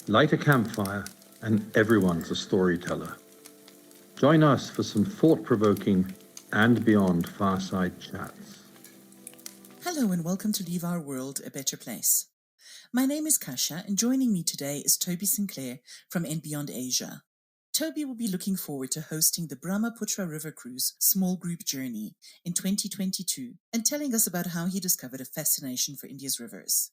Light a campfire, and everyone's a storyteller. Join us for some thought-provoking and beyond fireside chats. Hello and welcome to Leave Our World a Better Place. My name is Kasia, and joining me today is Toby Sinclair from And Beyond Asia. Toby will be looking forward to hosting the Brahmaputra River Cruise small group journey in 2022 and telling us about how he discovered a fascination for India's rivers.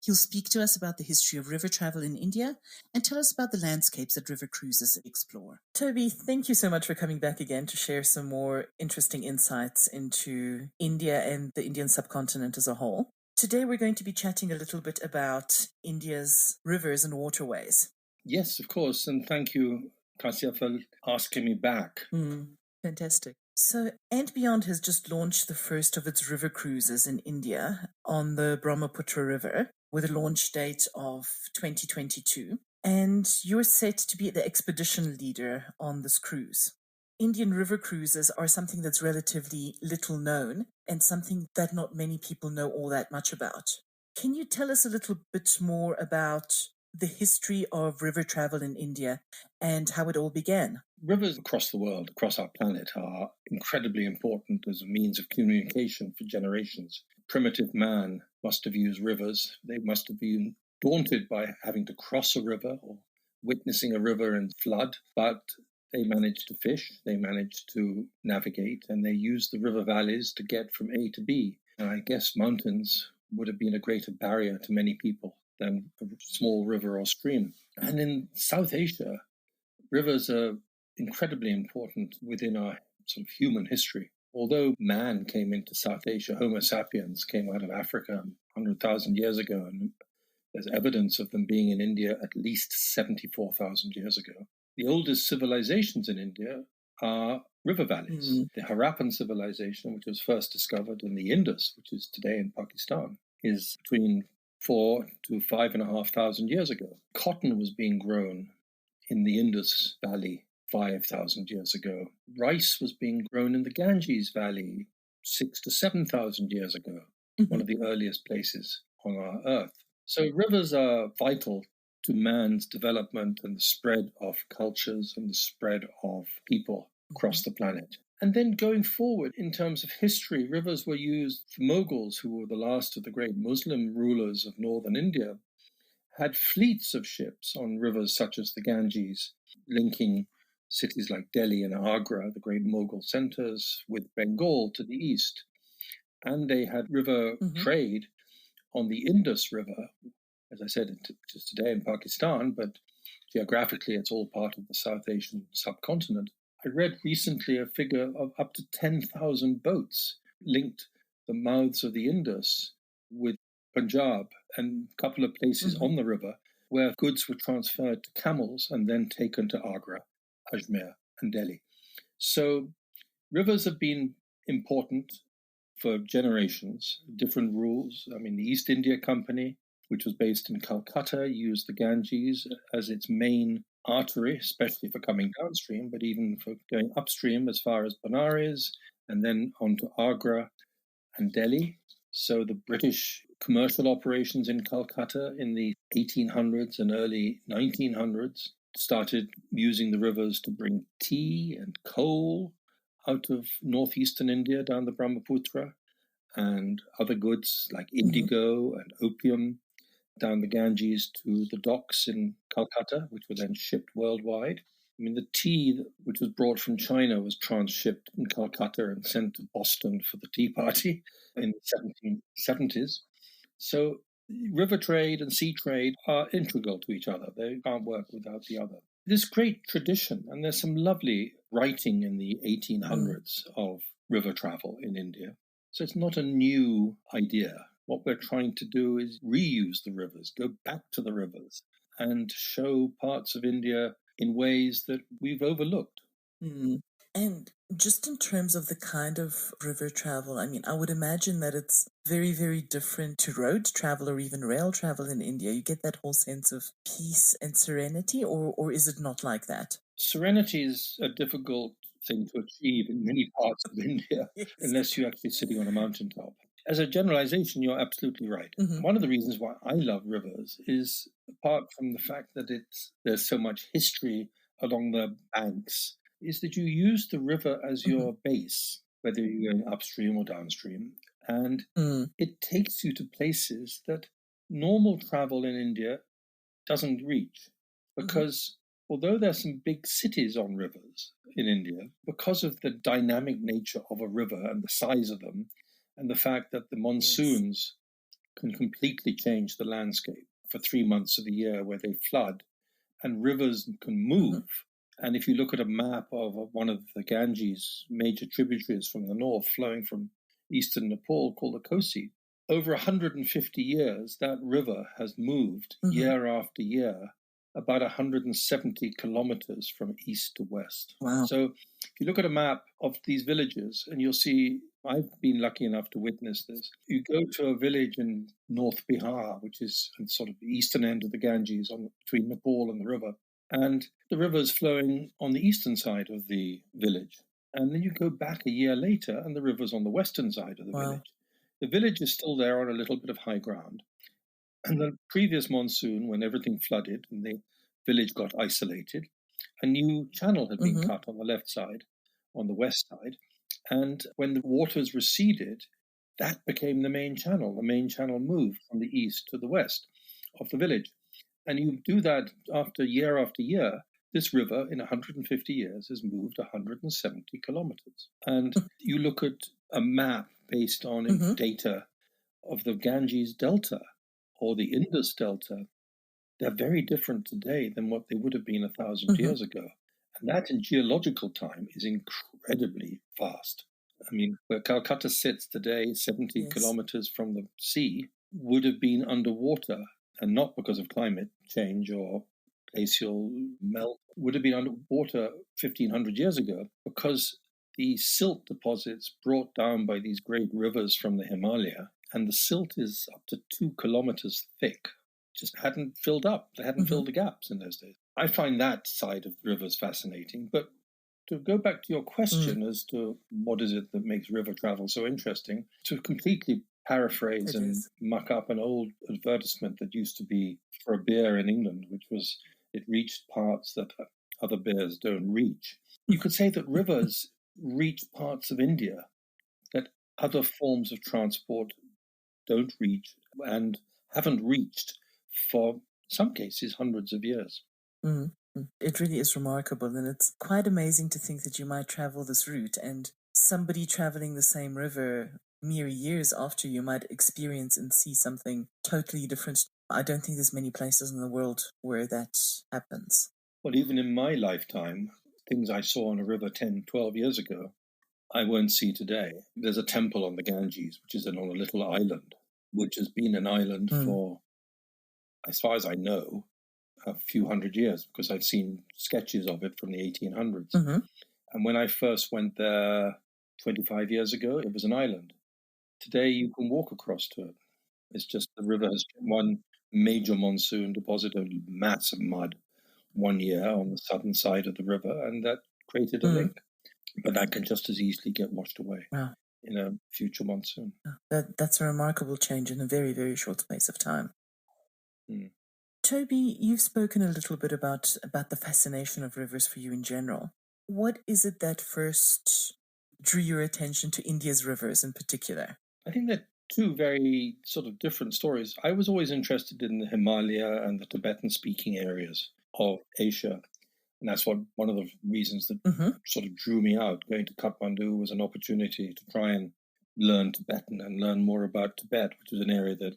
He'll speak to us about the history of river travel in India and tell us about the landscapes that river cruises explore. Toby, thank you so much for coming back again to share some more interesting insights into India and the Indian subcontinent as a whole. Today we're going to be chatting a little bit about India's rivers and waterways. Yes, of course, and thank you, Kasia, for asking me back. Fantastic. So, And Beyond has just launched the first of its river cruises in India on the Brahmaputra River with a launch date of 2022. And you're set to be the expedition leader on this cruise. Indian river cruises are something that's relatively little known and something that not many people know all that much about. Can you tell us a little bit more about the history of river travel in India and how it all began? Rivers across the world, across our planet, are incredibly important as a means of communication for generations. Primitive man must have used rivers. They must have been daunted by having to cross a river or witnessing a river in flood, but they managed to fish, they managed to navigate, and they used the river valleys to get from A to B. And I guess mountains would have been a greater barrier to many people than a small river or stream. And in South Asia, rivers are incredibly important within our sort of human history. Although man came into South Asia, Homo sapiens came out of Africa 100,000 years ago, and there's evidence of them being in India at least 74,000 years ago. The oldest civilizations in India are river valleys. The Harappan civilization, which was first discovered in the Indus, which is today in Pakistan, is between 4 to 5,500 years ago. Cotton was being grown in the Indus Valley 5,000 years ago. Rice was being grown in the Ganges Valley 6 to 7,000 years ago, one of the earliest places on our earth. So rivers are vital to man's development and the spread of cultures and the spread of people across the planet. And then going forward, in terms of history, rivers were used. The Mughals, who were the last of the great Muslim rulers of northern India, had fleets of ships on rivers such as the Ganges, linking cities like Delhi and Agra, the great Mughal centers, with Bengal to the east. And they had river trade on the Indus River, as I said, which is today in Pakistan, but geographically it's all part of the South Asian subcontinent. I read recently a figure of up to 10,000 boats linked the mouths of the Indus with Punjab and a couple of places on the river where goods were transferred to camels and then taken to Agra, Ajmer, and Delhi. So rivers have been important for generations, different rules. I mean, the East India Company, which was based in Calcutta, used the Ganges as its main artery, especially for coming downstream, but even for going upstream as far as Benares and then on to Agra and Delhi. So the British commercial operations in Calcutta in the 1800s and early 1900s started using the rivers to bring tea and coal out of northeastern India down the Brahmaputra and other goods like indigo and opium down the Ganges to the docks in Calcutta, which were then shipped worldwide. I mean, the tea which was brought from China was transshipped in Calcutta and sent to Boston for the Tea Party in the 1770s. So river trade and sea trade are integral to each other. They can't work without the other. This great tradition, and there's some lovely writing in the 1800s of river travel in India. So it's not a new idea. What we're trying to do is reuse the rivers, go back to the rivers, and show parts of India in ways that we've overlooked. And just in terms of the kind of river travel, I mean, I would imagine that it's very, very different to road travel or even rail travel in India. You get that whole sense of peace and serenity, or is it not like that? Serenity is a difficult thing to achieve in many parts of India, unless you're actually sitting on a mountaintop. As a generalization, you're absolutely right. Mhm. One of the reasons why I love rivers is, apart from the fact that there's so much history along the banks, is that you use the river as your base, whether you're going upstream or downstream. And it takes you to places that normal travel in India doesn't reach. Because although there's some big cities on rivers in India, because of the dynamic nature of a river and the size of them, and the fact that the monsoons can completely change the landscape for 3 months of the year where they flood, and rivers can move. And if you look at a map of one of the Ganges major tributaries from the north flowing from eastern Nepal called the Kosi, over 150 years, that river has moved year after year about 170 kilometers from east to west. Wow. So if you look at a map of these villages, and you'll see, I've been lucky enough to witness this. You go to a village in North Bihar, which is sort of the eastern end of the Ganges between Nepal and the river, and the river is flowing on the eastern side of the village. And then you go back a year later, and the river's on the western side of the village. The village is still there on a little bit of high ground. And the previous monsoon, when everything flooded and the village got isolated, a new channel had been cut on the left side, on the west side. And when the waters receded, that became the main channel. The main channel moved from the east to the west of the village. And you do that after year, this river in 150 years has moved 170 kilometers. And you look at a map based on data of the Ganges Delta or the Indus Delta. They're very different today than what they would have been 1,000 years ago. And that in geological time is incredibly fast. I mean, where Calcutta sits today, 70 kilometers from the sea, would have been underwater, and not because of climate change or glacial melt, would have been underwater 1,500 years ago because the silt deposits brought down by these great rivers from the Himalaya, and the silt is up to 2 kilometers thick, just hadn't filled up. They hadn't filled the gaps in those days. I find that side of the rivers fascinating. But to go back to your question as to what is it that makes river travel so interesting, to completely paraphrase muck up an old advertisement that used to be for a beer in England, which was it reached parts that other beers don't reach. You could say that rivers reach parts of India that other forms of transport don't reach and haven't reached for some cases hundreds of years. It really is remarkable, and it's quite amazing to think that you might travel this route and somebody traveling the same river mere years after you might experience and see something totally different. I don't think there's many places in the world where that happens. Well, even in my lifetime, things I saw on a river 10, 12 years ago, I won't see today. There's a temple on the Ganges, which is on a little island, which has been an island for, as far as I know, a few hundred years, because I've seen sketches of it from the 1800s. And when I first went there 25 years ago, it was an island. Today, you can walk across to it. It's just the river has one major monsoon deposited a mass of mud one year on the southern side of the river, and that created a link. But that can just as easily get washed away in a future monsoon. That's a remarkable change in a very, very short space of time. Toby, you've spoken a little bit about the fascination of rivers for you in general. What is it that first drew your attention to India's rivers in particular? I think they're two very sort of different stories. I was always interested in the Himalaya and the Tibetan-speaking areas of Asia. And that's one of the reasons that sort of drew me out. Going to Kathmandu was an opportunity to try and learn Tibetan and learn more about Tibet, which was an area that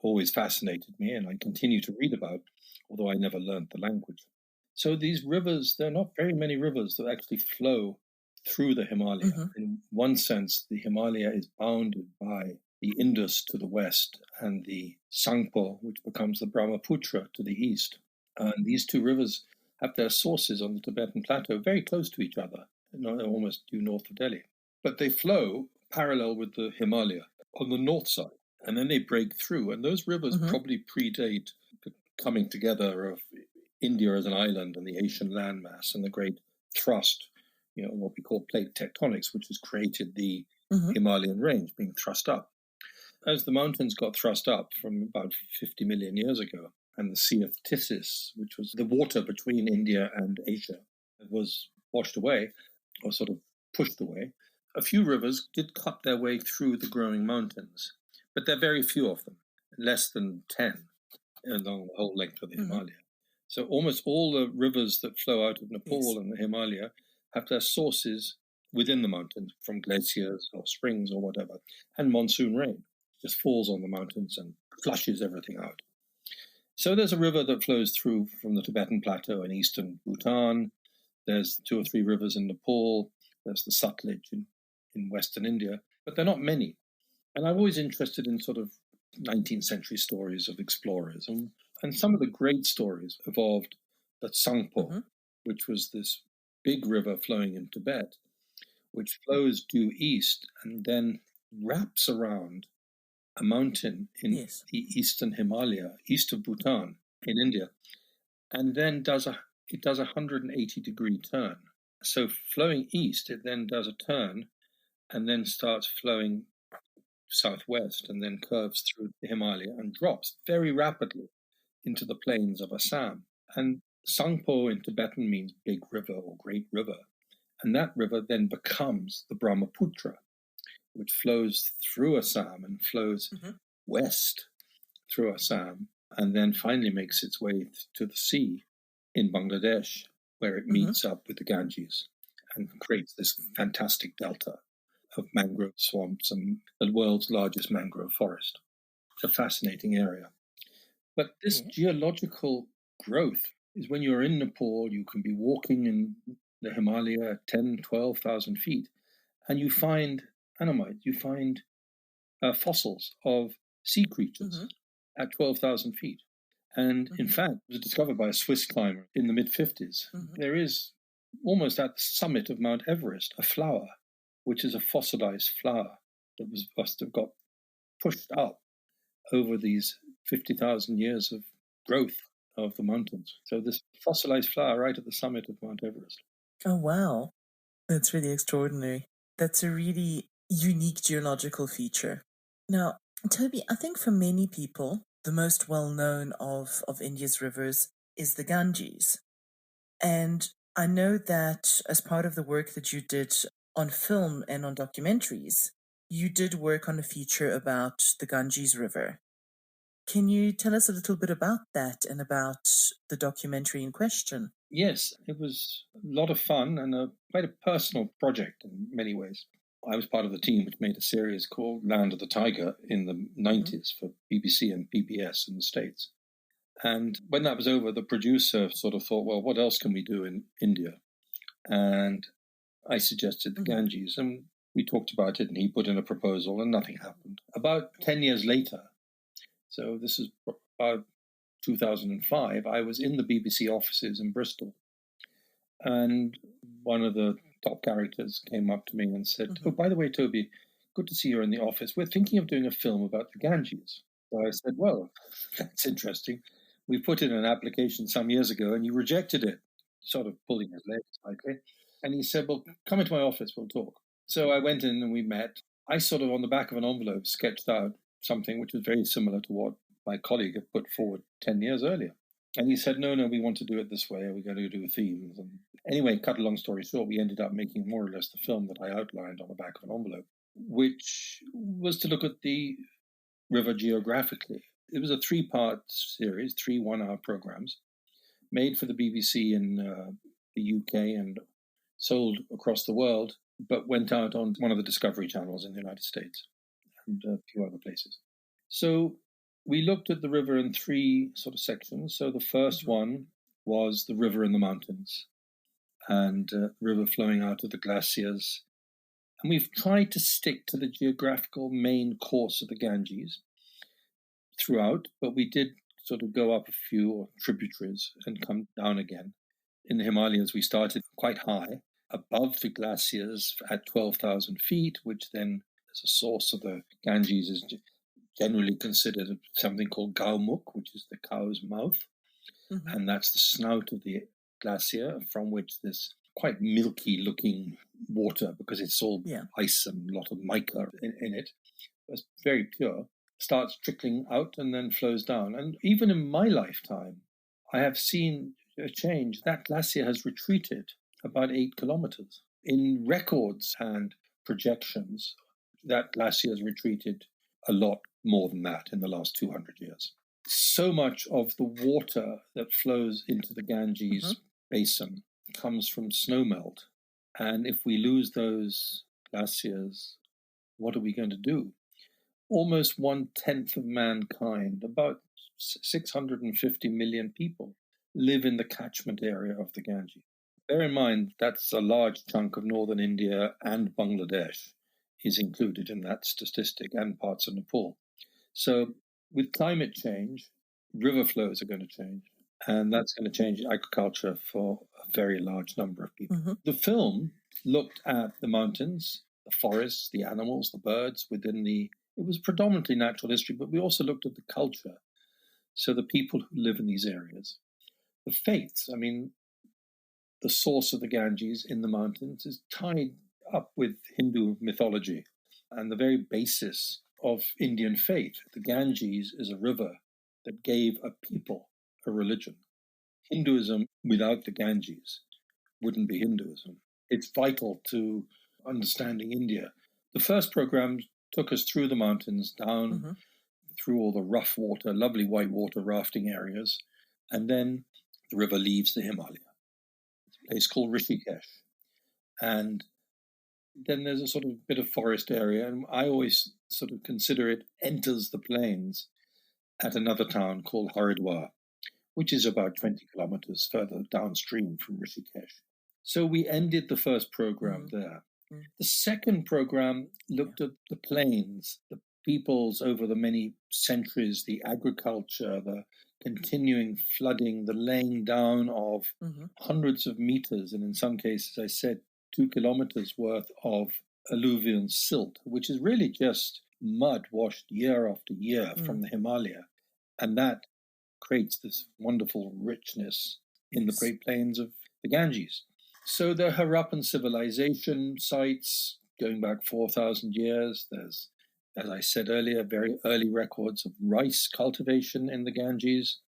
always fascinated me and I continue to read about, although I never learned the language. So these rivers, there are not very many rivers that actually flow through the Himalaya. In one sense, the Himalaya is bounded by the Indus to the west and the Sangpo, which becomes the Brahmaputra to the east. And these two rivers have their sources on the Tibetan plateau very close to each other, almost due north of Delhi. But they flow parallel with the Himalaya on the north side, and then they break through. And those rivers probably predate the coming together of India as an island and the Asian landmass and the great thrust, what we call plate tectonics, which has created the Himalayan range being thrust up. as the mountains got thrust up from about 50 million years ago, and the Sea of Tissis, which was the water between India and Asia, was washed away, or sort of pushed away, a few rivers did cut their way through the growing mountains, but there are very few of them, less than 10 along the whole length of the Himalaya. So almost all the rivers that flow out of Nepal and the Himalaya have their sources within the mountains, from glaciers or springs or whatever, and monsoon rain just falls on the mountains and flushes everything out. So there's a river that flows through from the Tibetan Plateau in eastern Bhutan. There's 2 or 3 rivers in Nepal. There's the Sutlej in western India, but they're not many. And I'm always interested in sort of 19th century stories of explorers. And some of the great stories evolved at Tsangpo, which was this big river flowing in Tibet, which flows due east and then wraps around a mountain in the eastern Himalaya, east of Bhutan in India, and then does a 180-degree turn. So flowing east, it then does a turn and then starts flowing southwest and then curves through the Himalaya and drops very rapidly into the plains of Assam. And Tsangpo in Tibetan means big river or great river. And that river then becomes the Brahmaputra, which flows through Assam and flows west through Assam, and then finally makes its way to the sea in Bangladesh, where it meets up with the Ganges and creates this fantastic delta of mangrove swamps and the world's largest mangrove forest. It's a fascinating area. But this geological growth is when you're in Nepal, you can be walking in the Himalaya at 10, 12,000 feet, and you find you find fossils of sea creatures at 12,000 feet. And in fact, it was discovered by a Swiss climber in the mid-50s. There is, almost at the summit of Mount Everest, a flower, which is a fossilized flower that must have got pushed up over these 50,000 years of growth of the mountains. So this fossilized flower right at the summit of Mount Everest. Oh, wow. That's really extraordinary. That's a really unique geological feature. Now, Toby, I think for many people, the most well-known of India's rivers is the Ganges. And I know that as part of the work that you did on film and on documentaries, you did work on a feature about the Ganges River. Can you tell us a little bit about that and about the documentary in question? Yes, it was a lot of fun and quite a personal project in many ways. I was part of the team which made a series called Land of the Tiger in the 90s for BBC and PBS in the States. And when that was over, the producer sort of thought, well, what else can we do in India? And I suggested the Ganges, and we talked about it, and he put in a proposal, and nothing happened. About 10 years later, so this is about 2005, I was in the BBC offices in Bristol, and one of the top characters came up to me and said, oh, by the way, Toby, good to see you in the office. We're thinking of doing a film about the Ganges. So I said, well, that's interesting. We put in an application some years ago and you rejected it, sort of pulling his leg slightly. And he said, well, come into my office, we'll talk. So I went in and we met. I sort of, on the back of an envelope, sketched out something which was very similar to what my colleague had put forward 10 years earlier. And he said, no, we want to do it this way. We're going to do themes. And anyway, cut a long story short, we ended up making more or less the film that I outlined on the back of an envelope, which was to look at the river geographically. It was a 3-part series, 3 one-hour programs, made for the BBC in the UK and sold across the world, but went out on one of the Discovery channels in the United States and a few other places. So we looked at the river in 3 sort of sections. So the first one was the river in the mountains and the river flowing out of the glaciers. And we've tried to stick to the geographical main course of the Ganges throughout, but we did sort of go up a few tributaries and come down again. In the Himalayas, we started quite high, above the glaciers at 12,000 feet, which then, as a source of the Ganges, is generally considered something called Gaumukh, which is the cow's mouth. And that's the snout of the glacier from which this quite milky-looking water, because it's all ice and a lot of mica in it. It's very pure. starts trickling out and then flows down. And even in my lifetime, I have seen a change. That glacier has retreated about 8 kilometers. In records and projections, that glacier has retreated a lot more than that in the last 200 years. So much of the water that flows into the Ganges basin comes from snowmelt. And if we lose those glaciers, what are we going to do? Almost 1/10 of mankind, about 650 million people, live in the catchment area of the Ganges. Bear in mind, that's a large chunk of northern India, and Bangladesh is included in that statistic, and parts of Nepal. So with climate change, river flows are going to change, and that's going to change agriculture for a very large number of people. The film looked at the mountains, the forests, the animals, the birds within it was predominantly natural history, but we also looked at the culture. So the people who live in these areas, the faiths, I mean, the source of the Ganges in the mountains is tied up with Hindu mythology and the very basis of Indian faith. The Ganges is a river that gave a people a religion. Hinduism without the Ganges wouldn't be Hinduism. It's vital to understanding India. The first program took us through the mountains, down through all the rough water, lovely white water rafting areas, and then the river leaves the Himalaya. It's a place called Rishikesh. And then there's a sort of bit of forest area, and I always sort of consider it enters the plains at another town called Haridwar, which is about 20 kilometers further downstream from Rishikesh. So we ended the first program there. The second program looked at the plains, the peoples over the many centuries, the agriculture, the continuing flooding, the laying down of hundreds of meters, and in some cases, I said, 2 kilometers worth of alluvial silt, which is really just mud washed year after year from the Himalaya. And that creates this wonderful richness in the Great Plains of the Ganges. So the Harappan civilization sites going back 4,000 years. There's, as I said earlier, very early records of rice cultivation in the Ganges,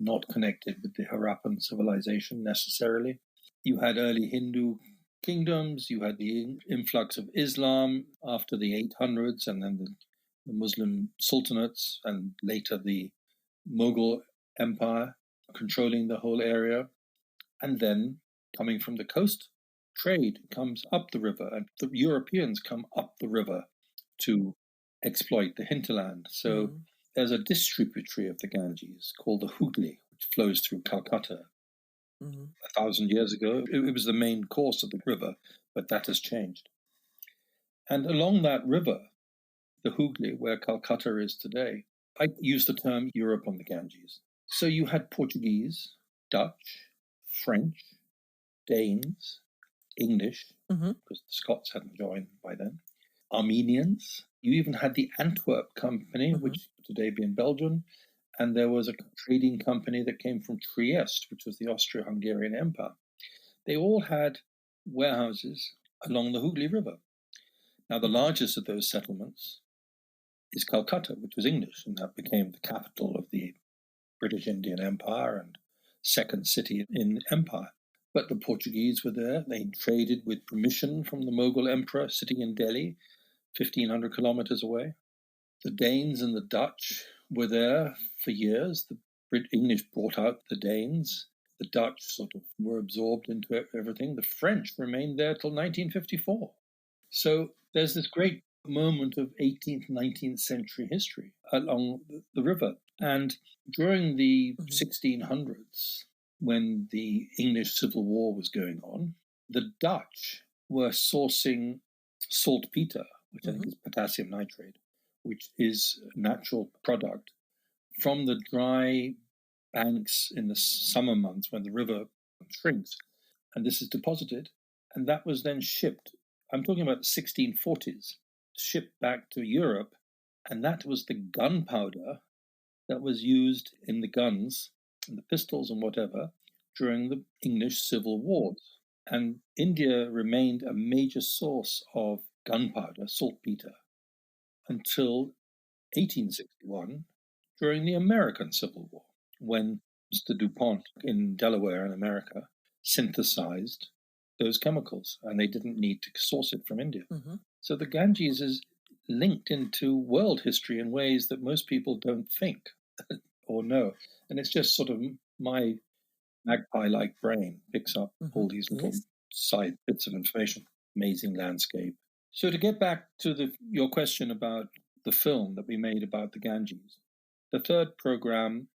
not connected with the Harappan civilization necessarily. You had early Hindu kingdoms, you had the influx of Islam after the 800s, and then the Muslim sultanates, and later the Mughal Empire controlling the whole area. And then coming from the coast, trade comes up the river, and the Europeans come up the river to exploit the hinterland. So there's a distributary of the Ganges called the Hooghly, which flows through Calcutta. 1,000 years ago, it was the main course of the river, but that has changed. And along that river, the Hooghly, where Calcutta is today, I use the term Europe on the Ganges. So you had Portuguese, Dutch, French, Danes, English, because the Scots hadn't joined by then, Armenians. You even had the Antwerp Company, which would today be in Belgium, and there was a trading company that came from Trieste, which was the Austro-Hungarian Empire. They all had warehouses along the Hooghly River. Now, the largest of those settlements is Calcutta, which was English, and that became the capital of the British Indian Empire and second city in the empire. But the Portuguese were there. They traded with permission from the Mughal emperor sitting in Delhi, 1,500 kilometers away. The Danes and the Dutch were there for years. The English brought out the Danes. The Dutch sort of were absorbed into everything. The French remained there till 1954. So there's this great moment of 18th, 19th century history along the river. And during the 1600s, when the English Civil War was going on, the Dutch were sourcing saltpeter, which I think is potassium nitrate, which is a natural product, from the dry banks in the summer months when the river shrinks. And this is deposited, and that was then shipped. I'm talking about the 1640s, shipped back to Europe, and that was the gunpowder that was used in the guns and the pistols and whatever during the English Civil Wars. And India remained a major source of gunpowder, saltpeter, until 1861 during the American Civil War, when Mr. DuPont in Delaware in America synthesized those chemicals, and they didn't need to source it from India. Mm-hmm. So the Ganges is linked into world history in ways that most people don't think or know. And it's just sort of my magpie-like brain picks up all these little side bits of information. Amazing landscape. So to get back to your question about the film that we made about the Ganges, the third program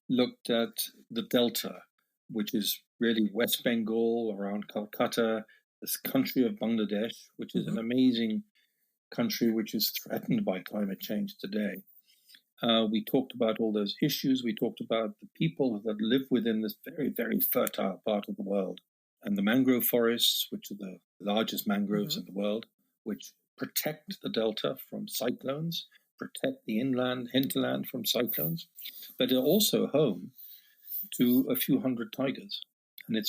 looked at the Delta, which is really West Bengal, around Calcutta, this country of Bangladesh, which is an amazing country which is threatened by climate change today. We talked about all those issues. We talked about the people that live within this very, very fertile part of the world, and the mangrove forests, which are the largest mangroves in the world, which protect the delta from cyclones, protect the hinterland from cyclones, but are also home to a few hundred tigers. And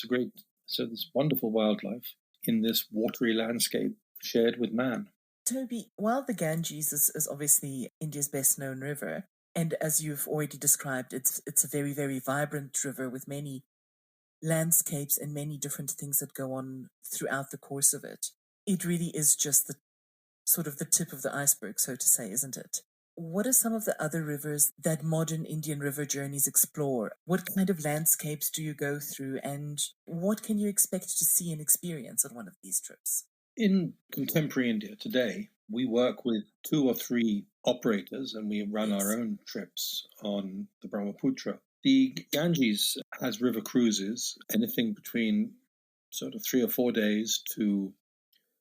so there's wonderful wildlife in this watery landscape shared with man. Toby, while the Ganges is obviously India's best known river, and as you've already described, it's a very, very vibrant river with many landscapes and many different things that go on throughout the course of it. It really is just the sort of the tip of the iceberg, so to say, isn't it? What are some of the other rivers that modern Indian river journeys explore? What kind of landscapes do you go through, and what can you expect to see and experience on one of these trips? In contemporary India today, we work with 2 or 3 operators, and we run our own trips on the Brahmaputra. The Ganges has river cruises, anything between sort of 3 or 4 days to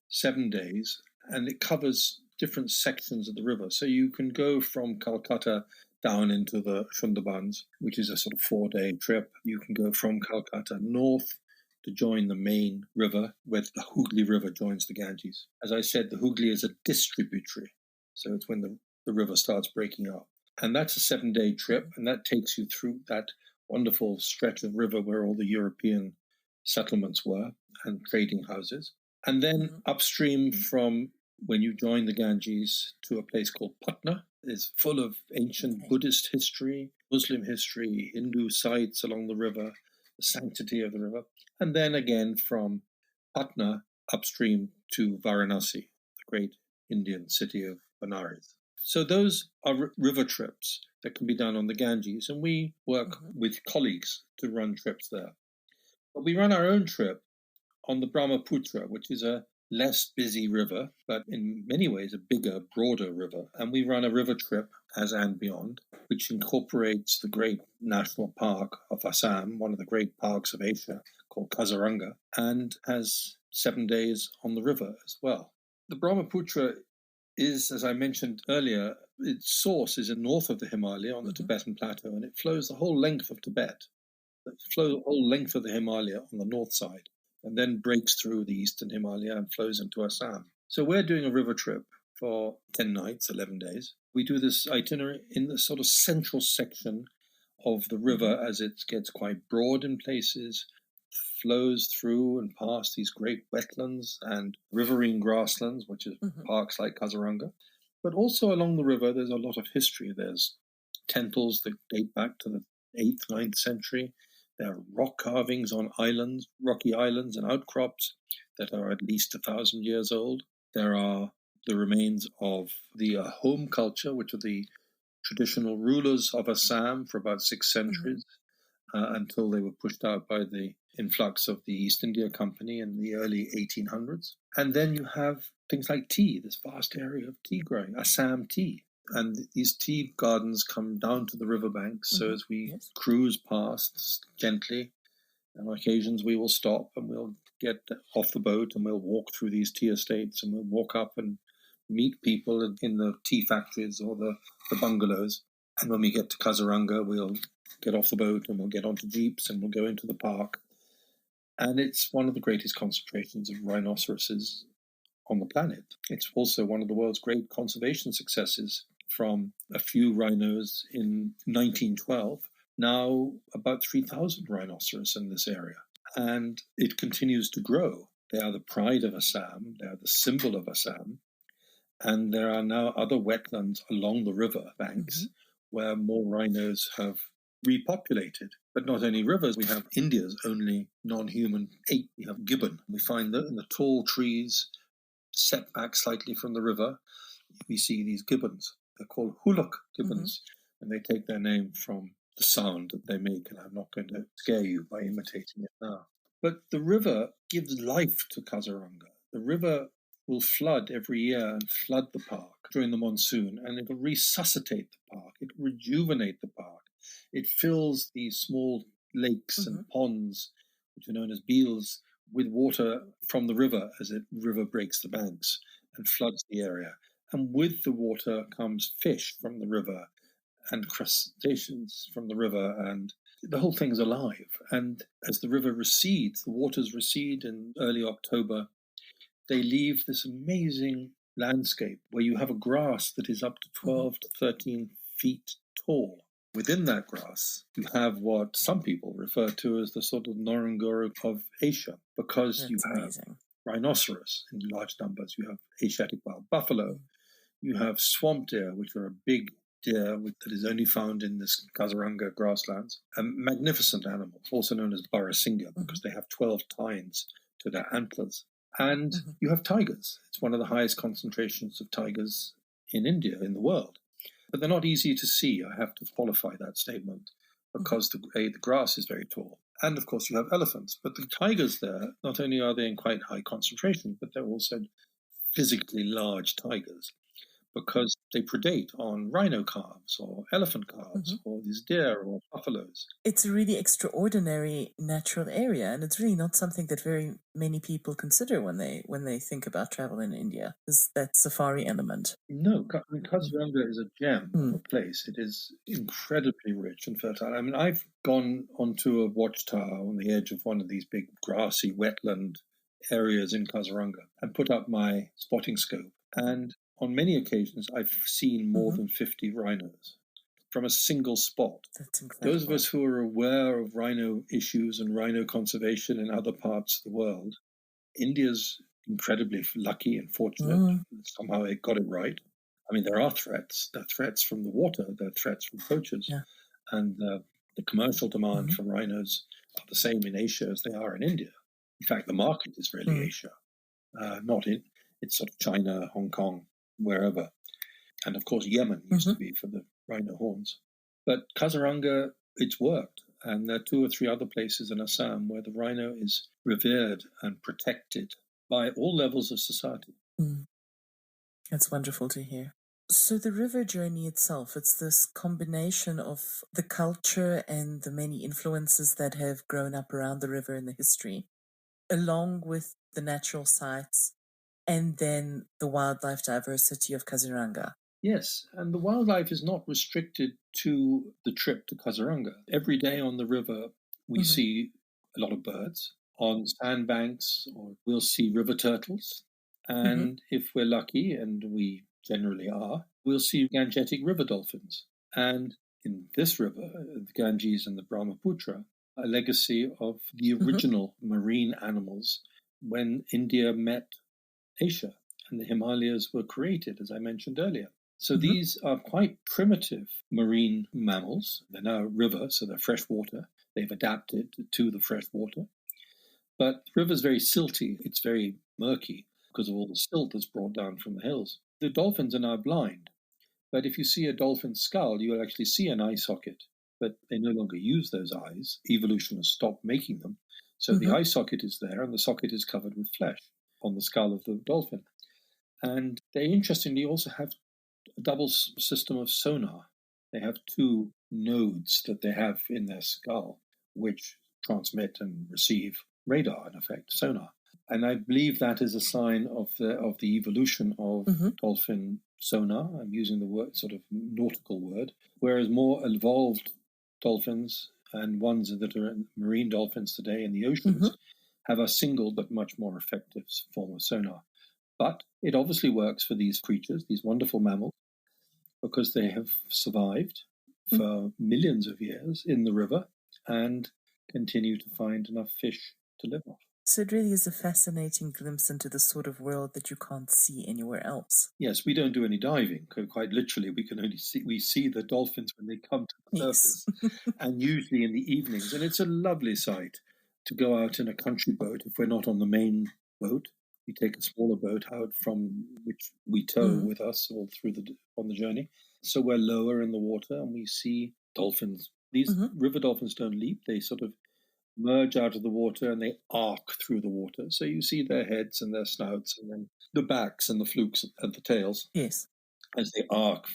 7 days, and it covers different sections of the river. So you can go from Calcutta down into the Sundarbans, which is a sort of 4-day trip. You can go from Calcutta north to join the main river, where the Hooghly River joins the Ganges. As I said, the Hooghly is a distributary, so it's when the river starts breaking up. And that's a 7-day trip, and that takes you through that wonderful stretch of river where all the European settlements were and trading houses. And then upstream from when you join the Ganges to a place called Patna, is full of ancient Buddhist history, Muslim history, Hindu sites along the river, the sanctity of the river. And then again from Patna upstream to Varanasi, the great Indian city of Benares. So those are river trips that can be done on the Ganges, and we work with colleagues to run trips there. But we run our own trip on the Brahmaputra, which is a less busy river, but in many ways a bigger, broader river. And we run a river trip as and beyond, which incorporates the great national park of Assam, one of the great parks of Asia, called Kaziranga, and has 7 days on the river as well. The Brahmaputra is, as I mentioned earlier, its source is in north of the Himalaya on the Tibetan plateau, and it flows the whole length of Tibet. It flows the whole length of the Himalaya on the north side, and then breaks through the eastern Himalaya and flows into Assam. So we're doing a river trip for 10 nights, 11 days. We do this itinerary in the sort of central section of the river as it gets quite broad in places, flows through and past these great wetlands and riverine grasslands, which is parks like Kaziranga. But also along the river, there's a lot of history. There's temples that date back to the 8th, 9th century. There are rock carvings on islands, rocky islands and outcrops that are at least 1,000 years old. There are the remains of the home culture, which are the traditional rulers of Assam for about 6 centuries, until they were pushed out by the influx of the East India Company in the early 1800s. And then you have things like tea, this vast area of tea growing, Assam tea. And these tea gardens come down to the riverbanks. So as we cruise past gently, on occasions we will stop and we'll get off the boat and we'll walk through these tea estates, and we'll walk up and meet people in the tea factories or the bungalows. And when we get to Kaziranga, we'll get off the boat and we'll get onto jeeps and we'll go into the park. And it's one of the greatest concentrations of rhinoceroses on the planet. It's also one of the world's great conservation successes, from a few rhinos in 1912, now about 3,000 rhinoceros in this area. And it continues to grow. They are the pride of Assam. They are the symbol of Assam. And there are now other wetlands along the river banks where more rhinos have repopulated. But not only rivers, we have India's only non-human ape. We have gibbon. We find that in the tall trees set back slightly from the river, we see these gibbons. They're called huluk gibbons, and they take their name from the sound that they make, and I'm not going to scare you by imitating it now. But the river gives life to Kaziranga. The river will flood every year and flood the park during the monsoon, and it will resuscitate the park. It will rejuvenate the park. It fills these small lakes and ponds, which are known as beels, with water from the river as the river breaks the banks and floods the area. And with the water comes fish from the river and crustaceans from the river, and the whole thing's alive. And as the river recedes, the waters recede in early October, they leave this amazing landscape where you have a grass that is up to 12 to 13 feet tall. Within that grass, you have what some people refer to as the sort of Ngorongoro of Asia, because you have rhinoceros in large numbers, you have Asiatic wild buffalo, you have swamp deer, which are a big deer that is only found in this Kaziranga grasslands, and magnificent animals, also known as Barasingha, because they have 12 tines to their antlers. And you have tigers. It's one of the highest concentrations of tigers in India, in the world. But they're not easy to see. I have to qualify that statement, because the grass is very tall. And of course you have elephants. But the tigers there, not only are they in quite high concentration, but they're also physically large tigers, because they predate on rhino calves or elephant calves or these deer or buffaloes. It's a really extraordinary natural area, and it's really not something that very many people consider when they think about travel in India, is that safari element. No, Kaziranga is a gem of a place. It is incredibly rich and fertile. I mean, I've gone onto a watchtower on the edge of one of these big grassy wetland areas in Kaziranga and put up my spotting scope, and on many occasions, I've seen more than 50 rhinos from a single spot. That's incredible. Those of us who are aware of rhino issues and rhino conservation in other parts of the world, India's incredibly lucky and fortunate. Somehow it got it right. I mean, there are threats. There are threats from the water. There are threats from poachers. Yeah. And the commercial demand for rhinos are the same in Asia as they are in India. In fact, the market is really Asia, it's sort of China, Hong Kong, wherever. And of course, Yemen used to be for the rhino horns. But Kaziranga, it's worked. And there are 2 or 3 other places in Assam where the rhino is revered and protected by all levels of society. That's wonderful to hear. So the river journey itself, it's this combination of the culture and the many influences that have grown up around the river in the history, along with the natural sites, and then the wildlife diversity of Kaziranga. Yes, and the wildlife is not restricted to the trip to Kaziranga. Every day on the river, we see a lot of birds. On sandbanks, or we'll see river turtles. And if we're lucky, and we generally are, we'll see Gangetic river dolphins. And in this river, the Ganges and the Brahmaputra, a legacy of the original marine animals when India met Asia and the Himalayas were created, as I mentioned earlier. So these are quite primitive marine mammals. They're now river, so they're freshwater. They've adapted to the freshwater. But the river's very silty. It's very murky because of all the silt that's brought down from the hills. The dolphins are now blind. But if you see a dolphin's skull, you will actually see an eye socket. But they no longer use those eyes. Evolution has stopped making them. So the eye socket is there, and the socket is covered with flesh on the skull of the dolphin. And they interestingly also have a double system of sonar. They have 2 nodes that they have in their skull, which transmit and receive radar, in effect, sonar. And I believe that is a sign of the evolution of dolphin sonar. I'm using the word, sort of nautical word, whereas more evolved dolphins and ones that are marine dolphins today in the oceans have a single but much more effective form of sonar. But it obviously works for these creatures, these wonderful mammals, because they have survived for millions of years in the river and continue to find enough fish to live off. So it really is a fascinating glimpse into the sort of world that you can't see anywhere else. Yes, we don't do any diving. Quite literally, we see the dolphins when they come to the Yes. surface, and usually in the evenings. And it's a lovely sight to go out in a country boat. If we're not on the main boat, we take a smaller boat out from which we tow with us all through on the journey. So we're lower in the water, and we see dolphins. These river dolphins don't leap; they sort of merge out of the water and they arc through the water. So you see their heads and their snouts and then the backs and the flukes and the tails. Yes. As they arc,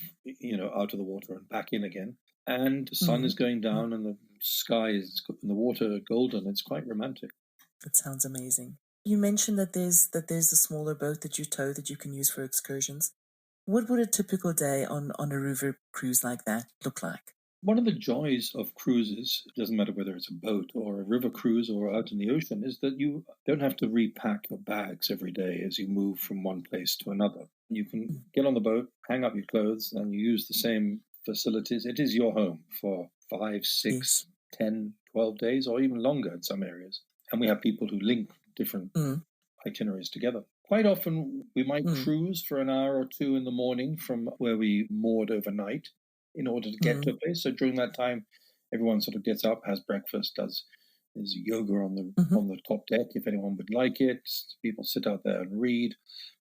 out of the water and back in again. And the sun is going down and the sky is and the water golden. It's quite romantic. That sounds amazing. You mentioned that there's a smaller boat that you tow that you can use for excursions. What would a typical day on a river cruise like that look like? One of the joys of cruises, it doesn't matter whether it's a boat or a river cruise or out in the ocean, is that you don't have to repack your bags every day as you move from one place to another. You can get on the boat, hang up your clothes, and you use the same facilities. It is your home for 5, 6, 10, 12 days, or even longer in some areas. And we have people who link different itineraries together. Quite often, we might cruise for an hour or two in the morning from where we moored overnight in order to get to a place. So during that time, everyone sort of gets up, has breakfast, does yoga on the top deck if anyone would like it. People sit out there and read.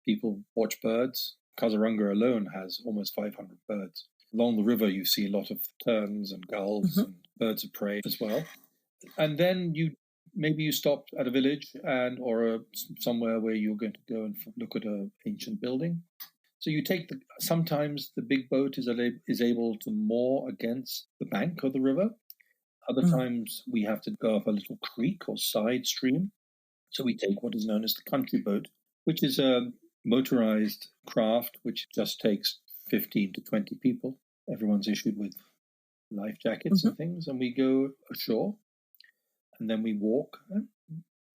People watch birds. Kazarunga alone has almost 500 birds. Along the river, you see a lot of terns and gulls and birds of prey as well. And then maybe you stop at a village or somewhere where you're going to go and look at an ancient building. So you take sometimes the big boat is able to moor against the bank of the river. Other times we have to go up a little creek or side stream. So we take what is known as the country boat, which is a motorized craft which just takes 15 to 20 people. Everyone's issued with life jackets and things, and we go ashore and then we walk.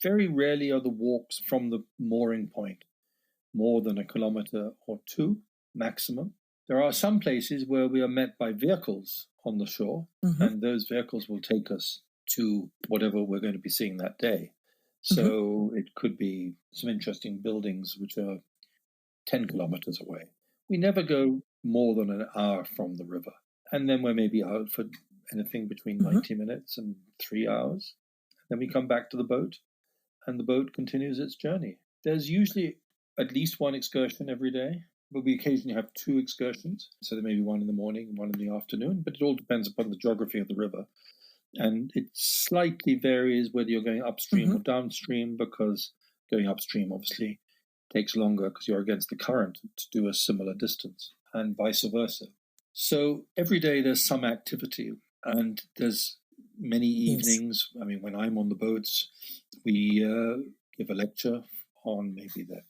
Very rarely are the walks from the mooring point more than 1 kilometer or 2 maximum. There are some places where we are met by vehicles on the shore, and those vehicles will take us to whatever we're going to be seeing that day. So it could be some interesting buildings which are 10 kilometers away. We never go more than an hour from the river. And then we're maybe out for anything between 90 minutes and 3 hours. Then we come back to the boat, and the boat continues its journey. There's usually at least one excursion every day, but we occasionally have 2 excursions. So there may be one in the morning, one in the afternoon, but it all depends upon the geography of the river. And it slightly varies whether you're going upstream or downstream, because going upstream obviously takes longer because you're against the current to do a similar distance, and vice versa. So every day there's some activity, and there's many evenings. I mean, when I'm on the boats, we give a lecture on maybe the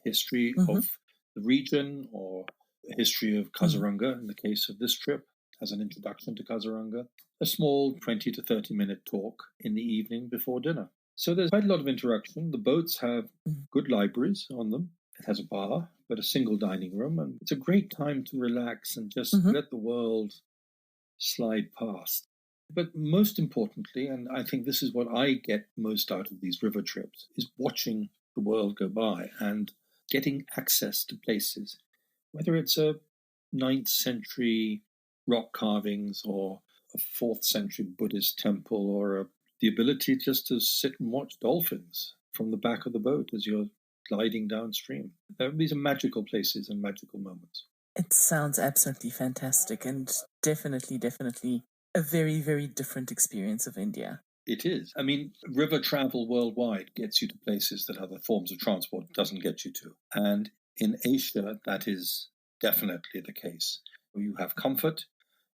history of the region or the history of Kazarunga in the case of this trip, as an introduction to Kazarunga. A small 20 to 30-minute talk in the evening before dinner. So there's quite a lot of interaction. The boats have good libraries on them. It has a bar, but a single dining room. And it's a great time to relax and just let the world slide past. But most importantly, and I think this is what I get most out of these river trips, is watching the world go by and getting access to places, whether it's a 9th century rock carvings or a 4th century Buddhist temple or the ability just to sit and watch dolphins from the back of the boat as you're gliding downstream. These are magical places and magical moments. It sounds absolutely fantastic and definitely a very, very different experience of India. It is. I mean, river travel worldwide gets you to places that other forms of transport doesn't get you to. And in Asia, that is definitely the case. You have comfort.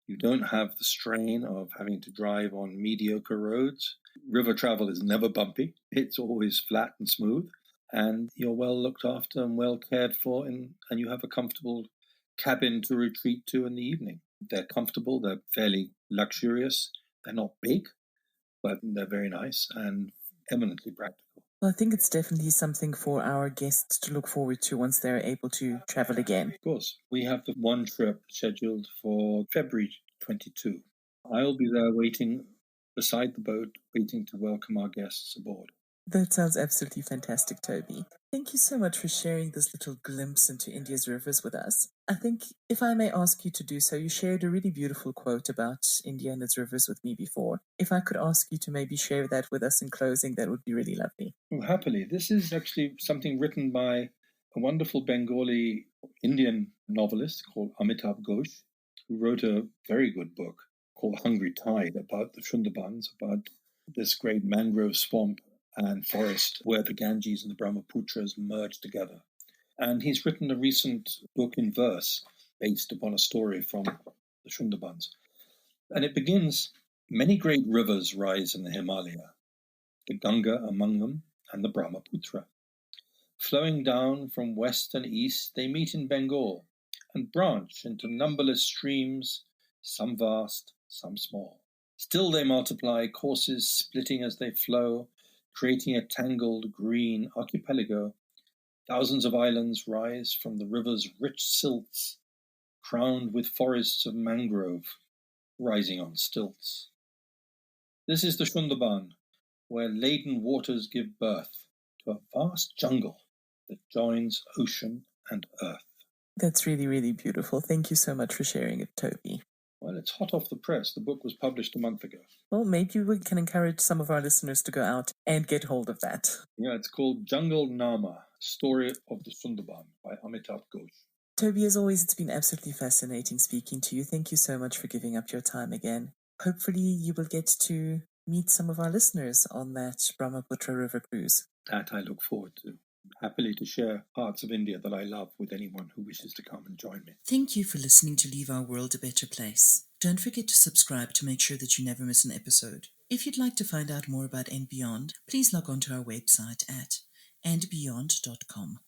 You don't have the strain of having to drive on mediocre roads. River travel is never bumpy. It's always flat and smooth. And you're well looked after and well cared for, and you have a comfortable cabin to retreat to in the evening. They're comfortable. They're fairly luxurious. They're not big, but they're very nice and eminently practical. Well, I think it's definitely something for our guests to look forward to once they're able to travel again. Of course. We have the one trip scheduled for February 22. I'll be there waiting beside the boat, waiting to welcome our guests aboard. That sounds absolutely fantastic, Toby. Thank you so much for sharing this little glimpse into India's rivers with us. I think, if I may ask you to do so, you shared a really beautiful quote about India and its rivers with me before. If I could ask you to maybe share that with us in closing, that would be really lovely. Well, happily. This is actually something written by a wonderful Bengali Indian novelist called Amitabh Ghosh, who wrote a very good book called Hungry Tide about the Sundarbans, about this great mangrove swamp and forest where the Ganges and the Brahmaputras merge together. And he's written a recent book in verse based upon a story from the Sundarbans. And it begins, many great rivers rise in the Himalaya, the Ganga among them and the Brahmaputra. Flowing down from west and east, they meet in Bengal and branch into numberless streams, some vast, some small. Still they multiply, courses splitting as they flow, creating a tangled green archipelago. Thousands of islands rise from the river's rich silts, crowned with forests of mangrove, rising on stilts. This is the Sundarban, where laden waters give birth to a vast jungle that joins ocean and earth. That's really, really beautiful. Thank you so much for sharing it, Toby. Well, it's hot off the press. The book was published a month ago. Well, maybe we can encourage some of our listeners to go out and get hold of that. Yeah, it's called Jungle Nama, Story of the Sundarban by Amitabh Ghosh. Toby, as always, it's been absolutely fascinating speaking to you. Thank you so much for giving up your time again. Hopefully you will get to meet some of our listeners on that Brahmaputra River cruise. That I look forward to. Happily to share parts of India that I love with anyone who wishes to come and join me. Thank you for listening to Leave Our World a Better Place. Don't forget to subscribe to make sure that you never miss an episode. If you'd like to find out more about And Beyond, please log on to our website at andbeyond.com.